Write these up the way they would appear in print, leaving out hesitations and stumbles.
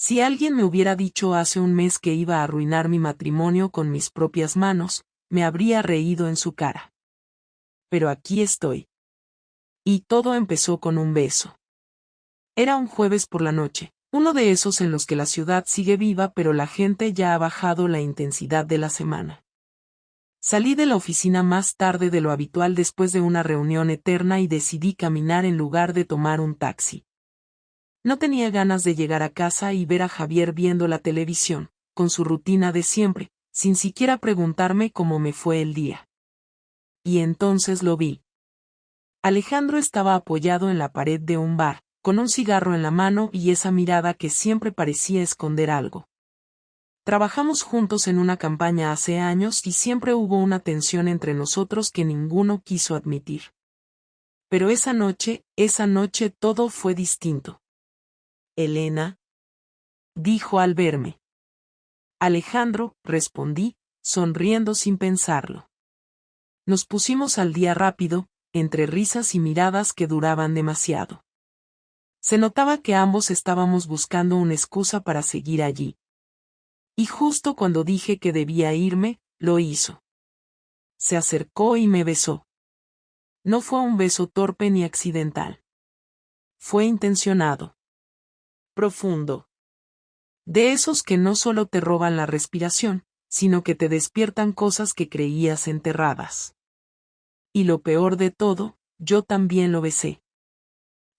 Si alguien me hubiera dicho hace un mes que iba a arruinar mi matrimonio con mis propias manos, me habría reído en su cara. Pero aquí estoy. Y todo empezó con un beso. Era un jueves por la noche, uno de esos en los que la ciudad sigue viva pero la gente ya ha bajado la intensidad de la semana. Salí de la oficina más tarde de lo habitual después de una reunión eterna y decidí caminar en lugar de tomar un taxi. No tenía ganas de llegar a casa y ver a Javier viendo la televisión, con su rutina de siempre, sin siquiera preguntarme cómo me fue el día. Y entonces lo vi. Alejandro estaba apoyado en la pared de un bar, con un cigarro en la mano y esa mirada que siempre parecía esconder algo. Trabajamos juntos en una campaña hace años y siempre hubo una tensión entre nosotros que ninguno quiso admitir. Pero esa noche todo fue distinto. Elena, dijo al verme. Alejandro, respondí, sonriendo sin pensarlo. Nos pusimos al día rápido, entre risas y miradas que duraban demasiado. Se notaba que ambos estábamos buscando una excusa para seguir allí. Y justo cuando dije que debía irme, lo hizo. Se acercó y me besó. No fue un beso torpe ni accidental. Fue intencionado. Profundo. De esos que no solo te roban la respiración, sino que te despiertan cosas que creías enterradas. Y lo peor de todo, yo también lo besé.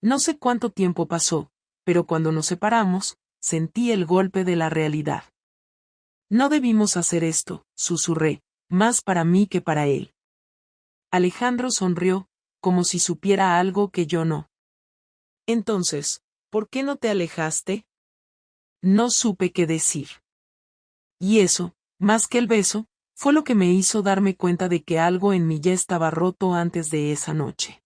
No sé cuánto tiempo pasó, pero cuando nos separamos, sentí el golpe de la realidad. No debimos hacer esto, susurré, más para mí que para él. Alejandro sonrió, como si supiera algo que yo no. Entonces, ¿por qué no te alejaste? No supe qué decir. Y eso, más que el beso, fue lo que me hizo darme cuenta de que algo en mí ya estaba roto antes de esa noche.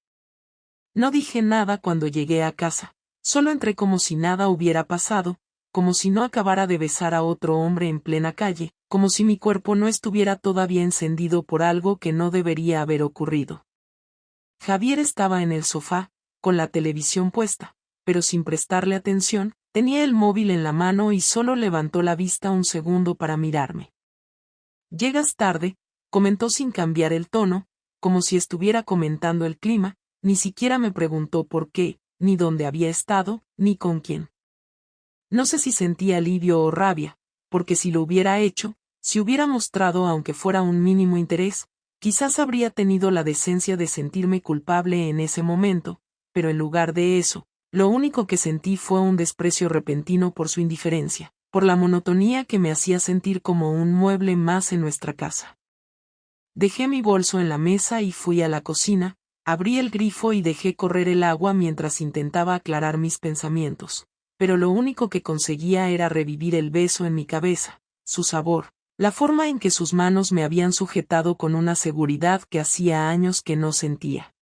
No dije nada cuando llegué a casa, solo entré como si nada hubiera pasado, como si no acabara de besar a otro hombre en plena calle, como si mi cuerpo no estuviera todavía encendido por algo que no debería haber ocurrido. Javier estaba en el sofá, con la televisión puesta, pero sin prestarle atención, tenía el móvil en la mano y solo levantó la vista un segundo para mirarme. «Llegas tarde», comentó sin cambiar el tono, como si estuviera comentando el clima, ni siquiera me preguntó por qué, ni dónde había estado, ni con quién. No sé si sentía alivio o rabia, porque si lo hubiera hecho, si hubiera mostrado aunque fuera un mínimo interés, quizás habría tenido la decencia de sentirme culpable en ese momento, pero en lugar de eso, lo único que sentí fue un desprecio repentino por su indiferencia, por la monotonía que me hacía sentir como un mueble más en nuestra casa. Dejé mi bolso en la mesa y fui a la cocina, abrí el grifo y dejé correr el agua mientras intentaba aclarar mis pensamientos, pero lo único que conseguía era revivir el beso en mi cabeza, su sabor, la forma en que sus manos me habían sujetado con una seguridad que hacía años que no sentía.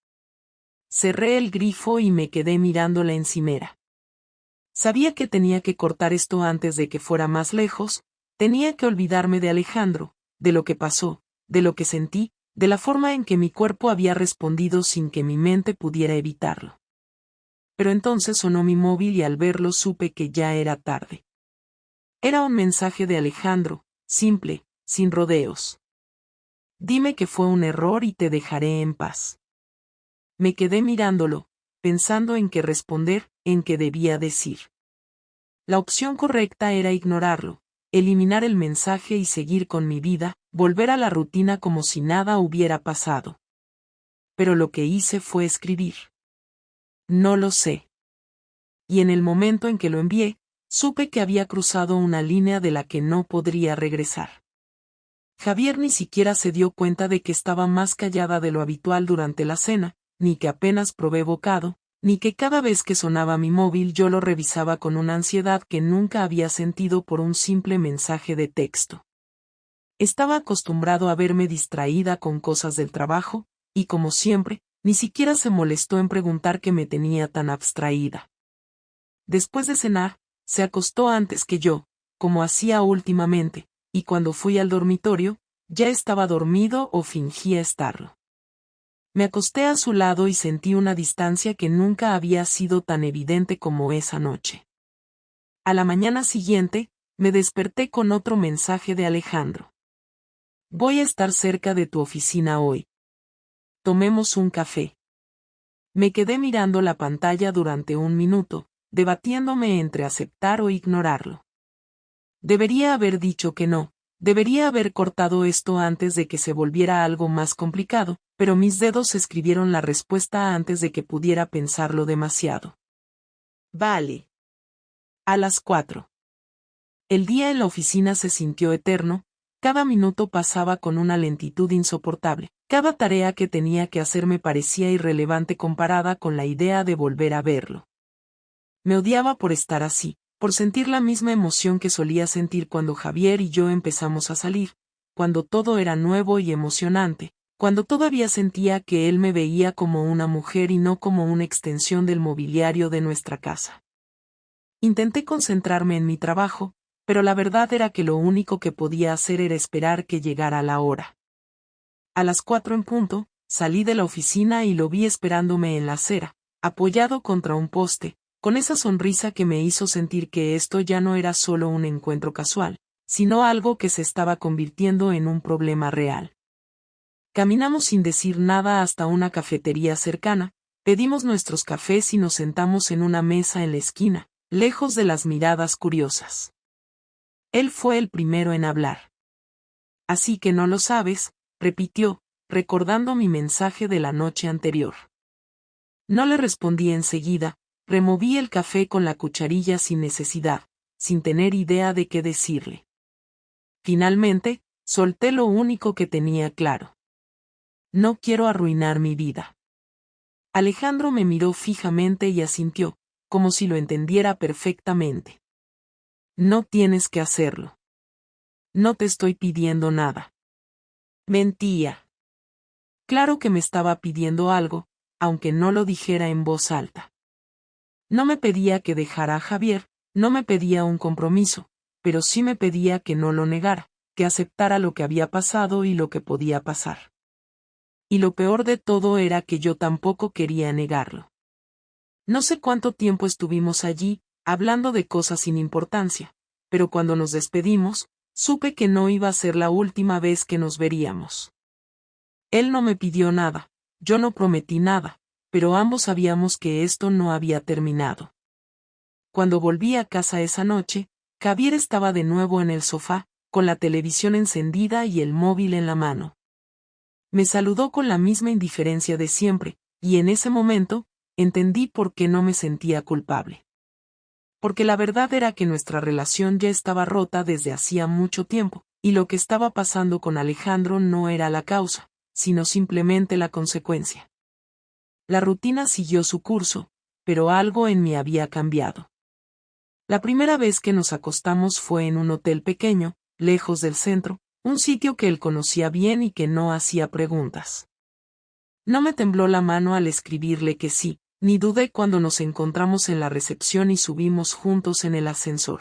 Cerré el grifo y me quedé mirando la encimera. Sabía que tenía que cortar esto antes de que fuera más lejos, tenía que olvidarme de Alejandro, de lo que pasó, de lo que sentí, de la forma en que mi cuerpo había respondido sin que mi mente pudiera evitarlo. Pero entonces sonó mi móvil y al verlo supe que ya era tarde. Era un mensaje de Alejandro, simple, sin rodeos. Dime que fue un error y te dejaré en paz. Me quedé mirándolo, pensando en qué responder, en qué debía decir. La opción correcta era ignorarlo, eliminar el mensaje y seguir con mi vida, volver a la rutina como si nada hubiera pasado. Pero lo que hice fue escribir. No lo sé. Y en el momento en que lo envié, supe que había cruzado una línea de la que no podría regresar. Javier ni siquiera se dio cuenta de que estaba más callada de lo habitual durante la cena, ni que apenas probé bocado, ni que cada vez que sonaba mi móvil yo lo revisaba con una ansiedad que nunca había sentido por un simple mensaje de texto. Estaba acostumbrado a verme distraída con cosas del trabajo, y como siempre, ni siquiera se molestó en preguntar qué me tenía tan abstraída. Después de cenar, se acostó antes que yo, como hacía últimamente, y cuando fui al dormitorio, ya estaba dormido o fingía estarlo. Me acosté a su lado y sentí una distancia que nunca había sido tan evidente como esa noche. A la mañana siguiente, me desperté con otro mensaje de Alejandro. Voy a estar cerca de tu oficina hoy. Tomemos un café. Me quedé mirando la pantalla durante un minuto, debatiéndome entre aceptar o ignorarlo. Debería haber dicho que no, debería haber cortado esto antes de que se volviera algo más complicado, pero mis dedos escribieron la respuesta antes de que pudiera pensarlo demasiado. Vale. A las 4. El día en la oficina se sintió eterno, cada minuto pasaba con una lentitud insoportable, cada tarea que tenía que hacer me parecía irrelevante comparada con la idea de volver a verlo. Me odiaba por estar así, por sentir la misma emoción que solía sentir cuando Javier y yo empezamos a salir, cuando todo era nuevo y emocionante, cuando todavía sentía que él me veía como una mujer y no como una extensión del mobiliario de nuestra casa. Intenté concentrarme en mi trabajo, pero la verdad era que lo único que podía hacer era esperar que llegara la hora. A las 4 en punto, salí de la oficina y lo vi esperándome en la acera, apoyado contra un poste, con esa sonrisa que me hizo sentir que esto ya no era solo un encuentro casual, sino algo que se estaba convirtiendo en un problema real. Caminamos sin decir nada hasta una cafetería cercana, pedimos nuestros cafés y nos sentamos en una mesa en la esquina, lejos de las miradas curiosas. Él fue el primero en hablar. Así que no lo sabes, repitió, recordando mi mensaje de la noche anterior. No le respondí enseguida, removí el café con la cucharilla sin necesidad, sin tener idea de qué decirle. Finalmente, solté lo único que tenía claro. No quiero arruinar mi vida. Alejandro me miró fijamente y asintió, como si lo entendiera perfectamente. No tienes que hacerlo. No te estoy pidiendo nada. Mentía. Claro que me estaba pidiendo algo, aunque no lo dijera en voz alta. No me pedía que dejara a Javier, no me pedía un compromiso, pero sí me pedía que no lo negara, que aceptara lo que había pasado y lo que podía pasar. Y lo peor de todo era que yo tampoco quería negarlo. No sé cuánto tiempo estuvimos allí, hablando de cosas sin importancia, pero cuando nos despedimos, supe que no iba a ser la última vez que nos veríamos. Él no me pidió nada, yo no prometí nada, pero ambos sabíamos que esto no había terminado. Cuando volví a casa esa noche, Javier estaba de nuevo en el sofá, con la televisión encendida y el móvil en la mano. Me saludó con la misma indiferencia de siempre, y en ese momento, entendí por qué no me sentía culpable. Porque la verdad era que nuestra relación ya estaba rota desde hacía mucho tiempo, y lo que estaba pasando con Alejandro no era la causa, sino simplemente la consecuencia. La rutina siguió su curso, pero algo en mí había cambiado. La primera vez que nos acostamos fue en un hotel pequeño, lejos del centro, un sitio que él conocía bien y que no hacía preguntas. No me tembló la mano al escribirle que sí, ni dudé cuando nos encontramos en la recepción y subimos juntos en el ascensor.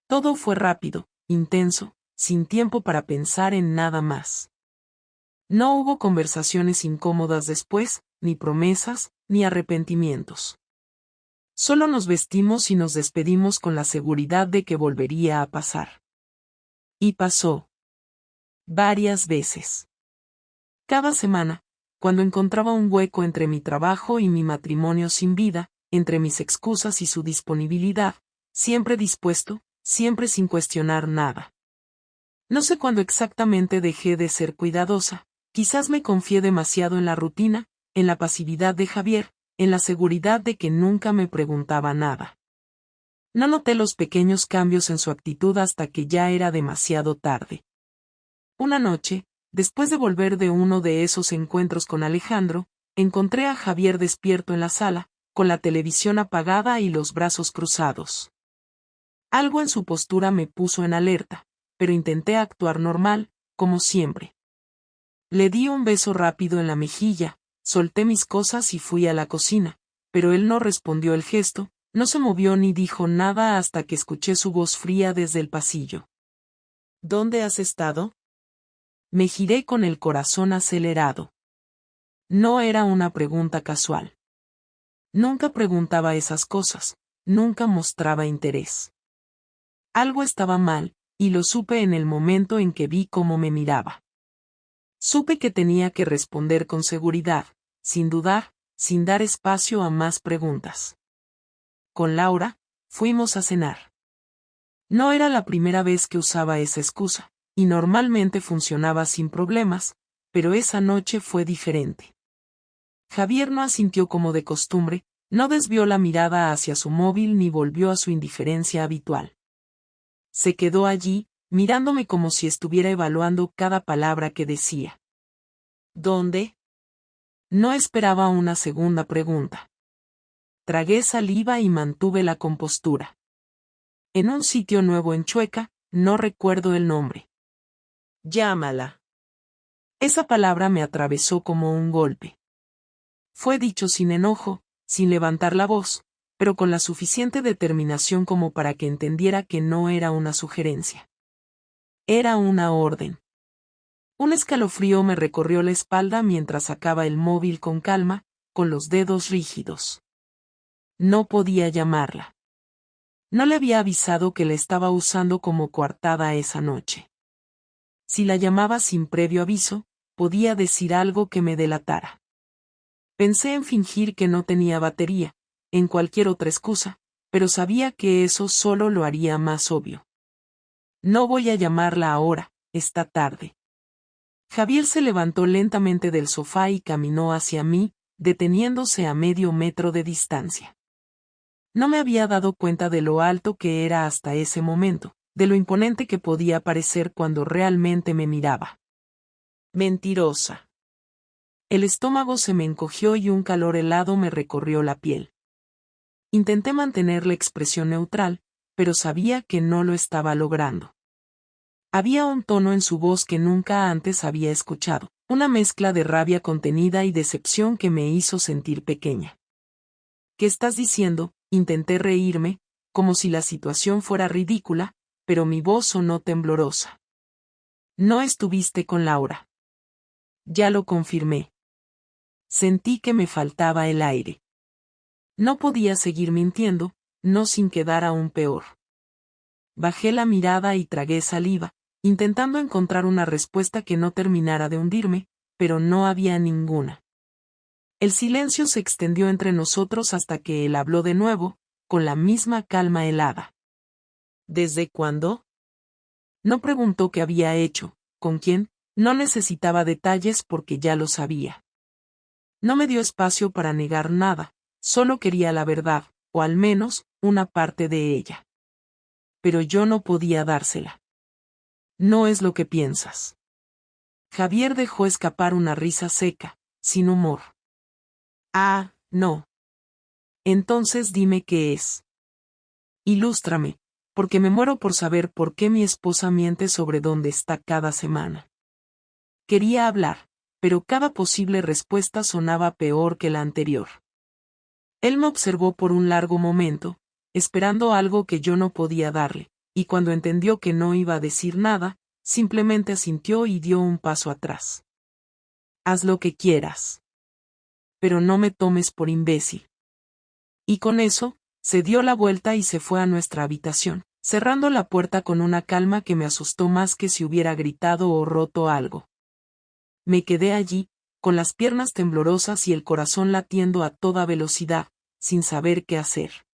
Todo fue rápido, intenso, sin tiempo para pensar en nada más. No hubo conversaciones incómodas después, ni promesas, ni arrepentimientos. Solo nos vestimos y nos despedimos con la seguridad de que volvería a pasar. Y pasó. Varias veces. Cada semana, cuando encontraba un hueco entre mi trabajo y mi matrimonio sin vida, entre mis excusas y su disponibilidad, siempre dispuesto, siempre sin cuestionar nada. No sé cuándo exactamente dejé de ser cuidadosa, quizás me confié demasiado en la rutina, en la pasividad de Javier, en la seguridad de que nunca me preguntaba nada. No noté los pequeños cambios en su actitud hasta que ya era demasiado tarde. Una noche, después de volver de uno de esos encuentros con Alejandro, encontré a Javier despierto en la sala, con la televisión apagada y los brazos cruzados. Algo en su postura me puso en alerta, pero intenté actuar normal, como siempre. Le di un beso rápido en la mejilla, solté mis cosas y fui a la cocina, pero él no respondió el gesto, no se movió ni dijo nada hasta que escuché su voz fría desde el pasillo. ¿Dónde has estado? Me giré con el corazón acelerado. No era una pregunta casual. Nunca preguntaba esas cosas, nunca mostraba interés. Algo estaba mal, y lo supe en el momento en que vi cómo me miraba. Supe que tenía que responder con seguridad, sin dudar, sin dar espacio a más preguntas. Con Laura, fuimos a cenar. No era la primera vez que usaba esa excusa, y normalmente funcionaba sin problemas, pero esa noche fue diferente. Javier no asintió como de costumbre, no desvió la mirada hacia su móvil ni volvió a su indiferencia habitual. Se quedó allí, mirándome como si estuviera evaluando cada palabra que decía. ¿Dónde? No esperaba una segunda pregunta. Tragué saliva y mantuve la compostura. En un sitio nuevo en Chueca, no recuerdo el nombre. Llámala. Esa palabra me atravesó como un golpe. Fue dicho sin enojo, sin levantar la voz, pero con la suficiente determinación como para que entendiera que no era una sugerencia. Era una orden. Un escalofrío me recorrió la espalda mientras sacaba el móvil con calma, con los dedos rígidos. No podía llamarla. No le había avisado que la estaba usando como coartada esa noche. Si la llamaba sin previo aviso, podía decir algo que me delatara. Pensé en fingir que no tenía batería, en cualquier otra excusa, pero sabía que eso solo lo haría más obvio. No voy a llamarla ahora, está tarde. Javier se levantó lentamente del sofá y caminó hacia mí, deteniéndose a medio metro de distancia. No me había dado cuenta de lo alto que era hasta ese momento, de lo imponente que podía parecer cuando realmente me miraba. Mentirosa. El estómago se me encogió y un calor helado me recorrió la piel. Intenté mantener la expresión neutral, pero sabía que no lo estaba logrando. Había un tono en su voz que nunca antes había escuchado, una mezcla de rabia contenida y decepción que me hizo sentir pequeña. ¿Qué estás diciendo? Intenté reírme, como si la situación fuera ridícula, pero mi voz sonó temblorosa. No estuviste con Laura. Ya lo confirmé. Sentí que me faltaba el aire. No podía seguir mintiendo, no sin quedar aún peor. Bajé la mirada y tragué saliva, intentando encontrar una respuesta que no terminara de hundirme, pero no había ninguna. El silencio se extendió entre nosotros hasta que él habló de nuevo, con la misma calma helada. ¿Desde cuándo? No preguntó qué había hecho, con quién, no necesitaba detalles porque ya lo sabía. No me dio espacio para negar nada, solo quería la verdad, o al menos, una parte de ella. Pero yo no podía dársela. No es lo que piensas. Javier dejó escapar una risa seca, sin humor. Ah, no. Entonces dime qué es. Ilústrame, porque me muero por saber por qué mi esposa miente sobre dónde está cada semana. Quería hablar, pero cada posible respuesta sonaba peor que la anterior. Él me observó por un largo momento, esperando algo que yo no podía darle, y cuando entendió que no iba a decir nada, simplemente asintió y dio un paso atrás. Haz lo que quieras. Pero no me tomes por imbécil. Y con eso, se dio la vuelta y se fue a nuestra habitación, cerrando la puerta con una calma que me asustó más que si hubiera gritado o roto algo. Me quedé allí, con las piernas temblorosas y el corazón latiendo a toda velocidad, sin saber qué hacer.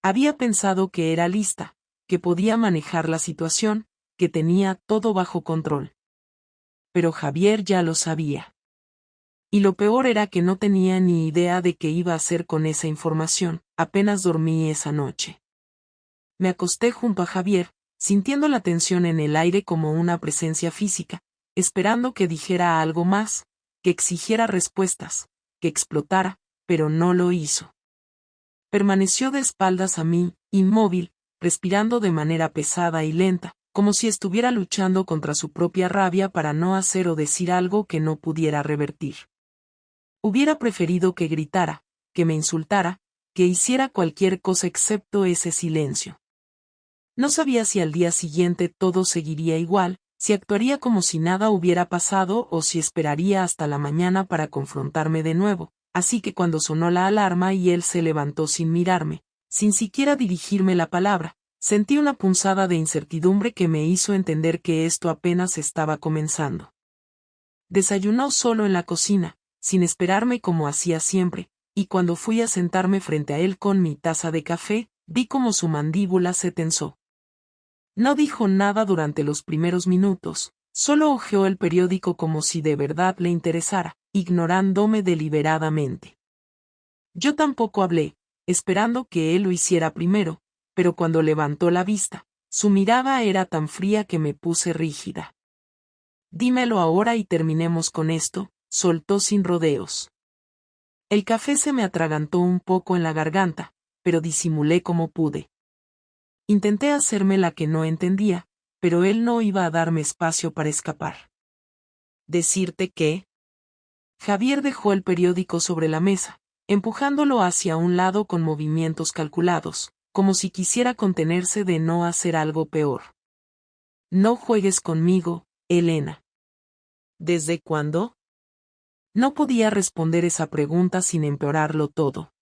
Había pensado que era lista, que podía manejar la situación, que tenía todo bajo control. Pero Javier ya lo sabía. Y lo peor era que no tenía ni idea de qué iba a hacer con esa información, apenas dormí esa noche. Me acosté junto a Javier, sintiendo la tensión en el aire como una presencia física, esperando que dijera algo más, que exigiera respuestas, que explotara, pero no lo hizo. Permaneció de espaldas a mí, inmóvil, respirando de manera pesada y lenta, como si estuviera luchando contra su propia rabia para no hacer o decir algo que no pudiera revertir. Hubiera preferido que gritara, que me insultara, que hiciera cualquier cosa excepto ese silencio. No sabía si al día siguiente todo seguiría igual, si actuaría como si nada hubiera pasado o si esperaría hasta la mañana para confrontarme de nuevo, así que cuando sonó la alarma y él se levantó sin mirarme, sin siquiera dirigirme la palabra. Sentí una punzada de incertidumbre que me hizo entender que esto apenas estaba comenzando. Desayunó solo en la cocina, sin esperarme como hacía siempre, y cuando fui a sentarme frente a él con mi taza de café, vi como su mandíbula se tensó. No dijo nada durante los primeros minutos, solo hojeó el periódico como si de verdad le interesara, ignorándome deliberadamente. Yo tampoco hablé, esperando que él lo hiciera primero, pero cuando levantó la vista, su mirada era tan fría que me puse rígida. Dímelo ahora y terminemos con esto, soltó sin rodeos. El café se me atragantó un poco en la garganta, pero disimulé como pude. Intenté hacerme la que no entendía, pero él no iba a darme espacio para escapar. ¿Decirte qué? Javier dejó el periódico sobre la mesa, empujándolo hacia un lado con movimientos calculados, como si quisiera contenerse de no hacer algo peor. No juegues conmigo, Elena. ¿Desde cuándo? No podía responder esa pregunta sin empeorarlo todo.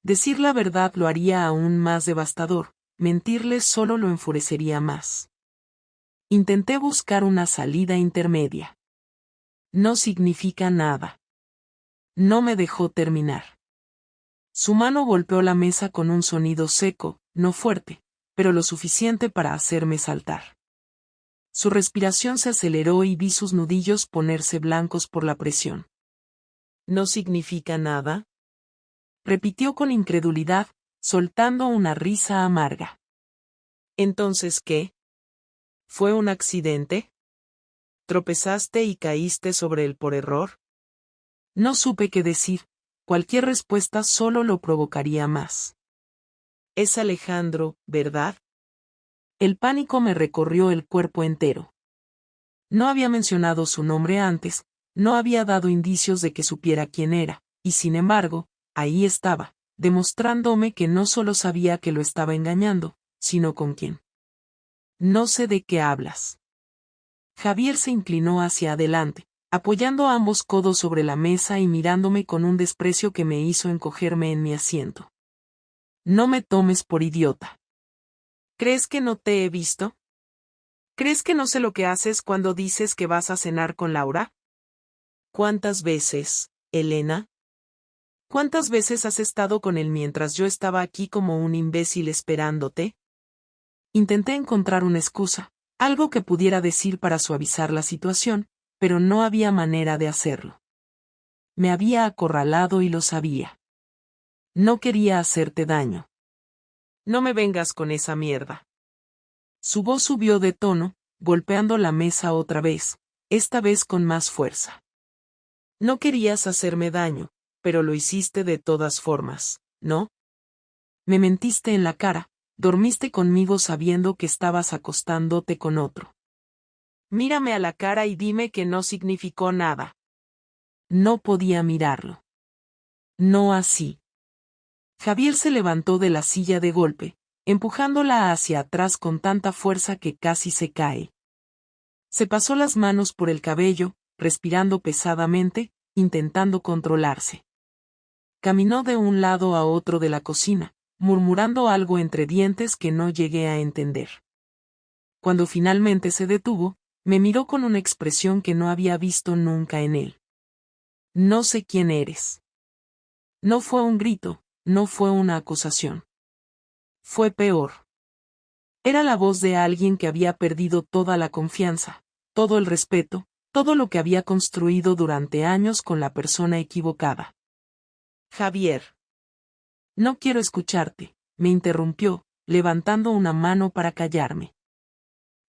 Decir la verdad lo haría aún más devastador, mentirle solo lo enfurecería más. Intenté buscar una salida intermedia. No significa nada. No me dejó terminar. Su mano golpeó la mesa con un sonido seco, no fuerte, pero lo suficiente para hacerme saltar. Su respiración se aceleró y vi sus nudillos ponerse blancos por la presión. ¿No significa nada? Repitió con incredulidad, soltando una risa amarga. ¿Entonces qué? ¿Fue un accidente? ¿Tropezaste y caíste sobre él por error? No supe qué decir. Cualquier respuesta solo lo provocaría más. Es Alejandro, ¿verdad? El pánico me recorrió el cuerpo entero. No había mencionado su nombre antes, no había dado indicios de que supiera quién era, y sin embargo, ahí estaba, demostrándome que no solo sabía que lo estaba engañando, sino con quién. No sé de qué hablas. Javier se inclinó hacia adelante, apoyando ambos codos sobre la mesa y mirándome con un desprecio que me hizo encogerme en mi asiento. No me tomes por idiota. ¿Crees que no te he visto? ¿Crees que no sé lo que haces cuando dices que vas a cenar con Laura? ¿Cuántas veces, Elena? ¿Cuántas veces has estado con él mientras yo estaba aquí como un imbécil esperándote? Intenté encontrar una excusa, algo que pudiera decir para suavizar la situación, pero no había manera de hacerlo. Me había acorralado y lo sabía. No quería hacerte daño. No me vengas con esa mierda. Su voz subió de tono, golpeando la mesa otra vez, esta vez con más fuerza. No querías hacerme daño, pero lo hiciste de todas formas, ¿no? Me mentiste en la cara, dormiste conmigo sabiendo que estabas acostándote con otro. Mírame a la cara y dime que no significó nada. No podía mirarlo. No así. Javier se levantó de la silla de golpe, empujándola hacia atrás con tanta fuerza que casi se cae. Se pasó las manos por el cabello, respirando pesadamente, intentando controlarse. Caminó de un lado a otro de la cocina, murmurando algo entre dientes que no llegué a entender. Cuando finalmente se detuvo, me miró con una expresión que no había visto nunca en él. No sé quién eres. No fue un grito, no fue una acusación. Fue peor. Era la voz de alguien que había perdido toda la confianza, todo el respeto, todo lo que había construido durante años con la persona equivocada. Javier. No quiero escucharte, me interrumpió, levantando una mano para callarme.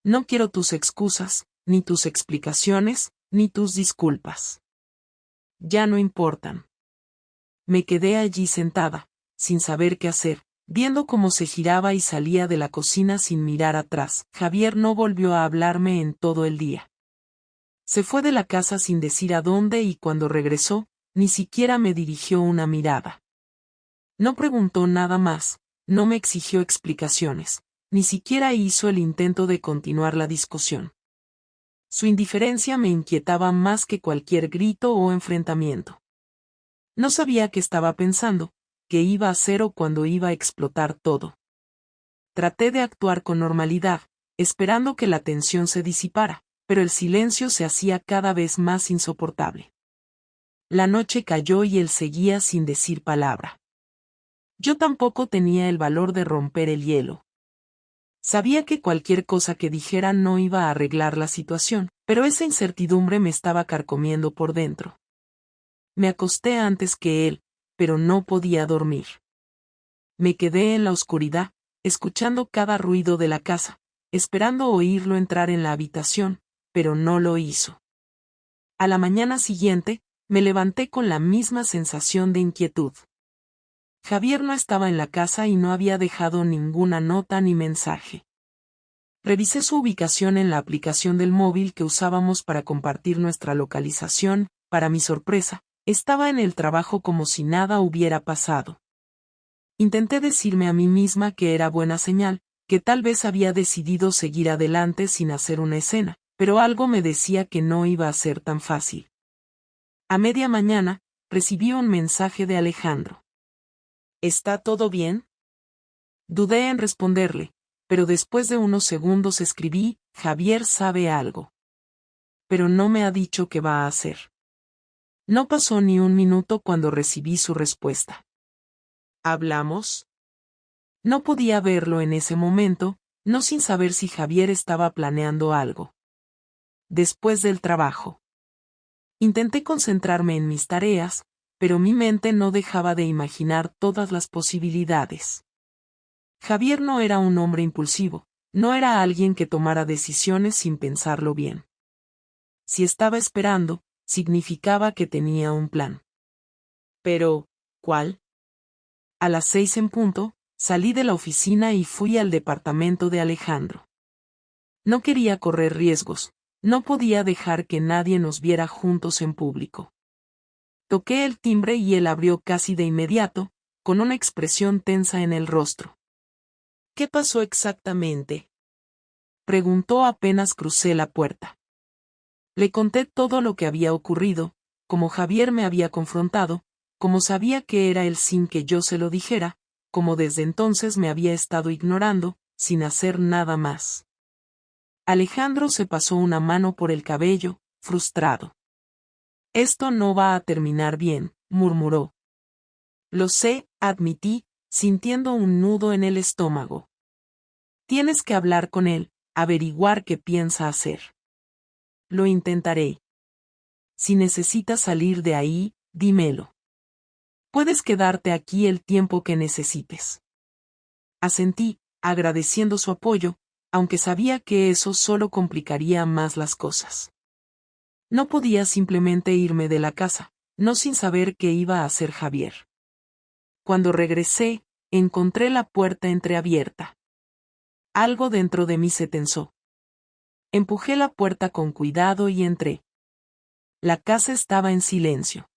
No quiero tus excusas, ni tus explicaciones, ni tus disculpas. Ya no importan. Me quedé allí sentada, sin saber qué hacer, viendo cómo se giraba y salía de la cocina sin mirar atrás. Javier no volvió a hablarme en todo el día. Se fue de la casa sin decir a dónde y cuando regresó, ni siquiera me dirigió una mirada. No preguntó nada más, no me exigió explicaciones, ni siquiera hizo el intento de continuar la discusión. Su indiferencia me inquietaba más que cualquier grito o enfrentamiento. No sabía qué estaba pensando, qué iba a hacer o cuándo iba a explotar todo. Traté de actuar con normalidad, esperando que la tensión se disipara, pero el silencio se hacía cada vez más insoportable. La noche cayó y él seguía sin decir palabra. Yo tampoco tenía el valor de romper el hielo. Sabía que cualquier cosa que dijera no iba a arreglar la situación, pero esa incertidumbre me estaba carcomiendo por dentro. Me acosté antes que él, pero no podía dormir. Me quedé en la oscuridad, escuchando cada ruido de la casa, esperando oírlo entrar en la habitación, pero no lo hizo. A la mañana siguiente, me levanté con la misma sensación de inquietud. Javier no estaba en la casa y no había dejado ninguna nota ni mensaje. Revisé su ubicación en la aplicación del móvil que usábamos para compartir nuestra localización. Para mi sorpresa, estaba en el trabajo como si nada hubiera pasado. Intenté decirme a mí misma que era buena señal, que tal vez había decidido seguir adelante sin hacer una escena, pero algo me decía que no iba a ser tan fácil. A media mañana, recibí un mensaje de Alejandro. ¿Está todo bien? Dudé en responderle, pero después de unos segundos escribí, Javier sabe algo. Pero no me ha dicho qué va a hacer. No pasó ni un minuto cuando recibí su respuesta. ¿Hablamos? No podía verlo en ese momento, no sin saber si Javier estaba planeando algo. Después del trabajo. Intenté concentrarme en mis tareas, pero mi mente no dejaba de imaginar todas las posibilidades. Javier no era un hombre impulsivo, no era alguien que tomara decisiones sin pensarlo bien. Si estaba esperando, significaba que tenía un plan. Pero, ¿cuál? A las 6 en punto, salí de la oficina y fui al departamento de Alejandro. No quería correr riesgos, no podía dejar que nadie nos viera juntos en público. Toqué el timbre y él abrió casi de inmediato, con una expresión tensa en el rostro. ¿Qué pasó exactamente? Preguntó apenas crucé la puerta. Le conté todo lo que había ocurrido, cómo Javier me había confrontado, cómo sabía que era él sin que yo se lo dijera, cómo desde entonces me había estado ignorando, sin hacer nada más. Alejandro se pasó una mano por el cabello, frustrado. Esto no va a terminar bien, murmuró. Lo sé, admití, sintiendo un nudo en el estómago. Tienes que hablar con él, averiguar qué piensa hacer. Lo intentaré. Si necesitas salir de ahí, dímelo. Puedes quedarte aquí el tiempo que necesites. Asentí, agradeciendo su apoyo, aunque sabía que eso solo complicaría más las cosas. No podía simplemente irme de la casa, no sin saber qué iba a hacer Javier. Cuando regresé, encontré la puerta entreabierta. Algo dentro de mí se tensó. Empujé la puerta con cuidado y entré. La casa estaba en silencio.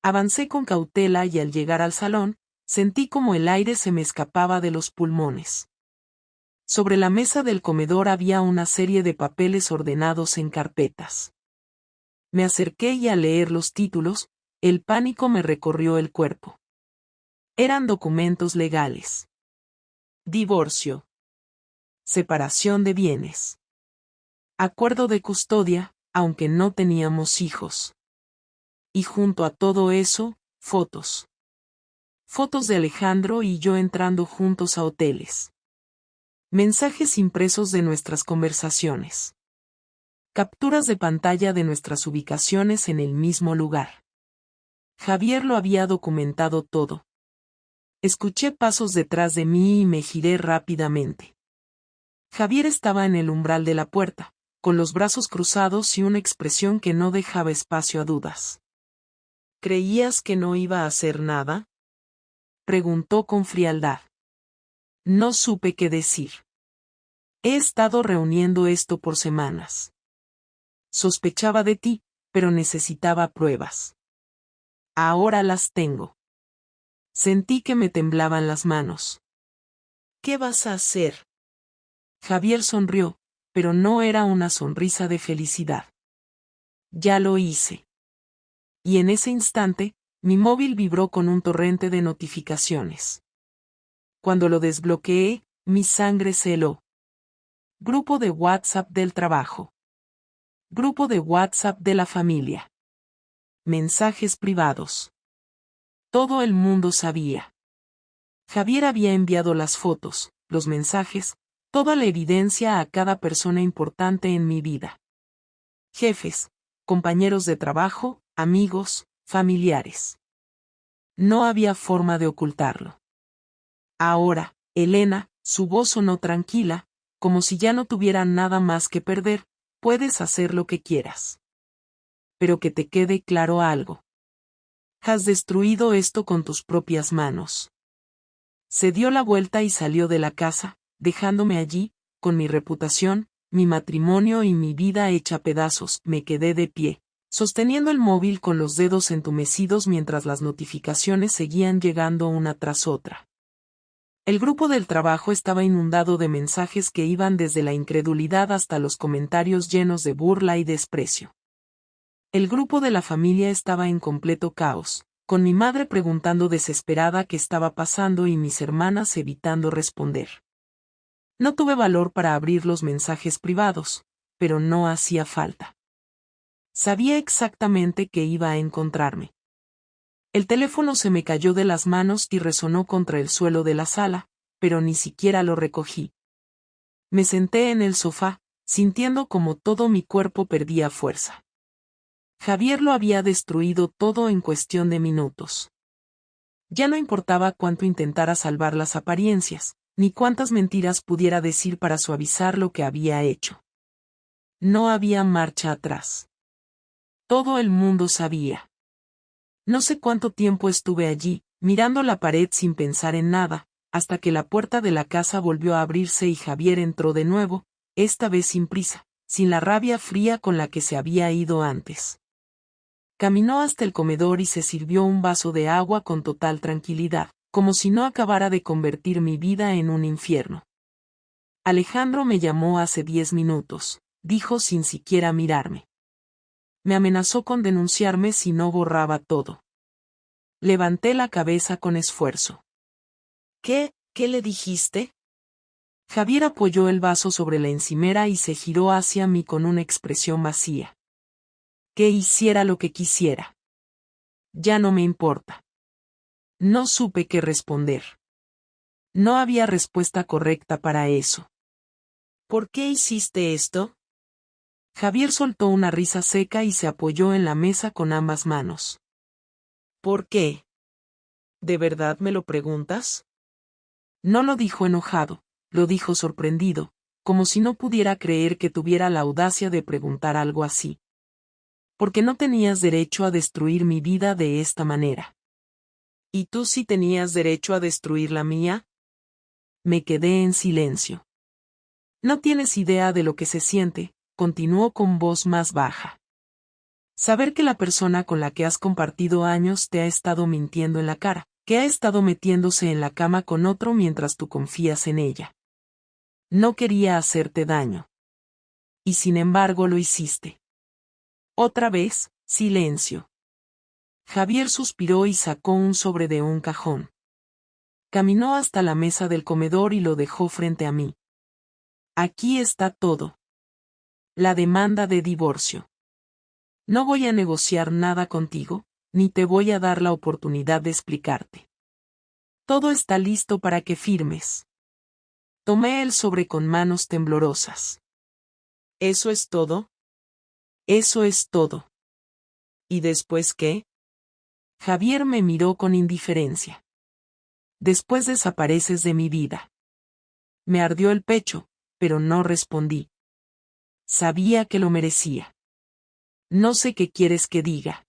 Avancé con cautela y al llegar al salón, sentí como el aire se me escapaba de los pulmones. Sobre la mesa del comedor había una serie de papeles ordenados en carpetas. Me acerqué y al leer los títulos, el pánico me recorrió el cuerpo. Eran documentos legales. Divorcio. Separación de bienes. Acuerdo de custodia, aunque no teníamos hijos. Y junto a todo eso, fotos. Fotos de Alejandro y yo entrando juntos a hoteles. Mensajes impresos de nuestras conversaciones. Capturas de pantalla de nuestras ubicaciones en el mismo lugar. Javier lo había documentado todo. Escuché pasos detrás de mí y me giré rápidamente. Javier estaba en el umbral de la puerta, con los brazos cruzados y una expresión que no dejaba espacio a dudas. ¿Creías que no iba a hacer nada? Preguntó con frialdad. No supe qué decir. He estado reuniendo esto por semanas. Sospechaba de ti, pero necesitaba pruebas. Ahora las tengo. Sentí que me temblaban las manos. ¿Qué vas a hacer? Javier sonrió, pero no era una sonrisa de felicidad. Ya lo hice. Y en ese instante, mi móvil vibró con un torrente de notificaciones. Cuando lo desbloqueé, mi sangre se heló. Grupo de WhatsApp del trabajo. Grupo de WhatsApp de la familia. Mensajes privados. Todo el mundo sabía. Javier había enviado las fotos, los mensajes, toda la evidencia a cada persona importante en mi vida. Jefes, compañeros de trabajo, amigos, familiares. No había forma de ocultarlo. Ahora, Elena, su voz sonó tranquila, como si ya no tuviera nada más que perder, puedes hacer lo que quieras. Pero que te quede claro algo. Has destruido esto con tus propias manos. Se dio la vuelta y salió de la casa, dejándome allí, con mi reputación, mi matrimonio y mi vida hecha pedazos. Me quedé de pie, sosteniendo el móvil con los dedos entumecidos mientras las notificaciones seguían llegando una tras otra. El grupo del trabajo estaba inundado de mensajes que iban desde la incredulidad hasta los comentarios llenos de burla y desprecio. El grupo de la familia estaba en completo caos, con mi madre preguntando desesperada qué estaba pasando y mis hermanas evitando responder. No tuve valor para abrir los mensajes privados, pero no hacía falta. Sabía exactamente qué iba a encontrarme. El teléfono se me cayó de las manos y resonó contra el suelo de la sala, pero ni siquiera lo recogí. Me senté en el sofá, sintiendo como todo mi cuerpo perdía fuerza. Javier lo había destruido todo en cuestión de minutos. Ya no importaba cuánto intentara salvar las apariencias, ni cuántas mentiras pudiera decir para suavizar lo que había hecho. No había marcha atrás. Todo el mundo sabía. No sé cuánto tiempo estuve allí, mirando la pared sin pensar en nada, hasta que la puerta de la casa volvió a abrirse y Javier entró de nuevo, esta vez sin prisa, sin la rabia fría con la que se había ido antes. Caminó hasta el comedor y se sirvió un vaso de agua con total tranquilidad, como si no acabara de convertir mi vida en un infierno. Alejandro me llamó hace 10 minutos, dijo sin siquiera mirarme. Me amenazó con denunciarme si no borraba todo. Levanté la cabeza con esfuerzo. ¿Qué le dijiste? Javier apoyó el vaso sobre la encimera y se giró hacia mí con una expresión vacía. Que hiciera lo que quisiera. Ya no me importa. No supe qué responder. No había respuesta correcta para eso. ¿Por qué hiciste esto? Javier soltó una risa seca y se apoyó en la mesa con ambas manos. ¿Por qué? ¿De verdad me lo preguntas? No lo dijo enojado, lo dijo sorprendido, como si no pudiera creer que tuviera la audacia de preguntar algo así. Porque no tenías derecho a destruir mi vida de esta manera. ¿Y tú sí tenías derecho a destruir la mía? Me quedé en silencio. No tienes idea de lo que se siente, continuó con voz más baja. Saber que la persona con la que has compartido años te ha estado mintiendo en la cara, que ha estado metiéndose en la cama con otro mientras tú confías en ella. No quería hacerte daño. Y sin embargo lo hiciste. Otra vez, silencio. Javier suspiró y sacó un sobre de un cajón. Caminó hasta la mesa del comedor y lo dejó frente a mí. Aquí está todo. La demanda de divorcio. No voy a negociar nada contigo, ni te voy a dar la oportunidad de explicarte. Todo está listo para que firmes. Tomé el sobre con manos temblorosas. ¿Eso es todo? Eso es todo. ¿Y después qué? Javier me miró con indiferencia. Después desapareces de mi vida. Me ardió el pecho, pero no respondí. Sabía que lo merecía. No sé qué quieres que diga.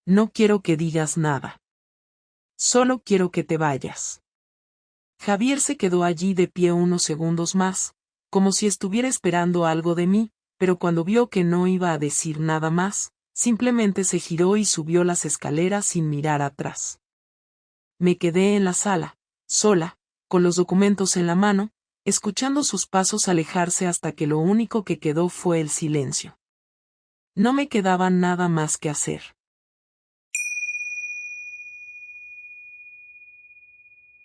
No quiero que digas nada. Solo quiero que te vayas. Javier se quedó allí de pie unos segundos más, como si estuviera esperando algo de mí, pero cuando vio que no iba a decir nada más, simplemente se giró y subió las escaleras sin mirar atrás. Me quedé en la sala, sola, con los documentos en la mano, escuchando sus pasos alejarse hasta que lo único que quedó fue el silencio. No me quedaba nada más que hacer.